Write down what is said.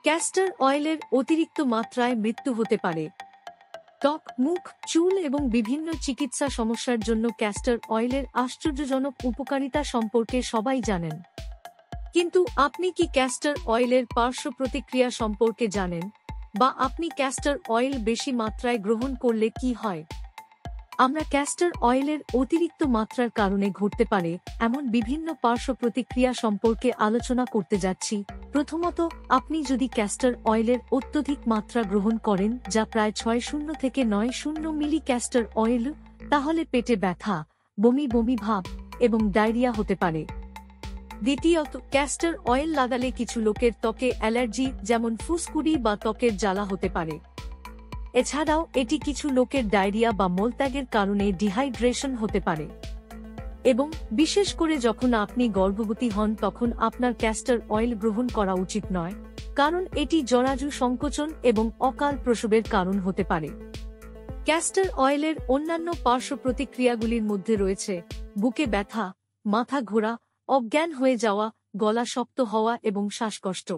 Castor অয়েলের অতিরিক্ত মাত্রায় মৃত্যু হতে পারে। ত্বক, মুখ, চুল এবং বিভিন্ন চিকিৎসা সমস্যার জন্য ক্যাস্টর অয়েলের আশ্চর্যজনক উপকারিতা সম্পর্কে সবাই জানেন। কিন্তু আপনি কি ক্যাস্টর অয়েলের পার্শ্ব প্রতিক্রিয়া সম্পর্কে জানেন, বা আপনি ক্যাস্টর অয়েল বেশি মাত্রায় গ্রহণ করলে কি হয়? আমরা ক্যাস্টর অয়েলের অতিরিক্ত মাত্রার কারণে ঘটতে পারে এমন বিভিন্ন পার্শ্ব প্রতিক্রিয়া সম্পর্কে আলোচনা করতে যাচ্ছি। প্রথমত, আপনি যদি ক্যাস্টর অয়েলের অত্যধিক মাত্রা গ্রহণ করেন, যা প্রায় ৬০ থেকে ৯০ মিলি ক্যাস্টর অয়েল, তাহলে পেটে ব্যথা, বমি বমি ভাব এবং ডায়রিয়া হতে পারে। দ্বিতীয়ত, ক্যাস্টর অয়েল লাগালে কিছু লোকের ত্বকে অ্যালার্জি, যেমন ফুসকুড়ি বা ত্বকের জ্বালা হতে পারে। এছাড়াও এটি কিছু লোকের ডায়রিয়া বা মলত্যাগের কারণে ডিহাইড্রেশন হতে পারে। এবং বিশেষ করে যখন আপনি গর্ভবতী হন, তখন আপনার ক্যাস্টর অয়েল গ্রহণ করা উচিত নয়, কারণ এটি জরাজু সংকোচন এবং অকাল প্রসবের কারণ হতে পারে। ক্যাস্টর অয়েলের অন্যান্য পার্শ্ব প্রতিক্রিয়াগুলির মধ্যে রয়েছে বুকে ব্যথা, মাথা ঘোরা, অজ্ঞান হয়ে যাওয়া, গলা শক্ত হওয়া এবং শ্বাসকষ্ট।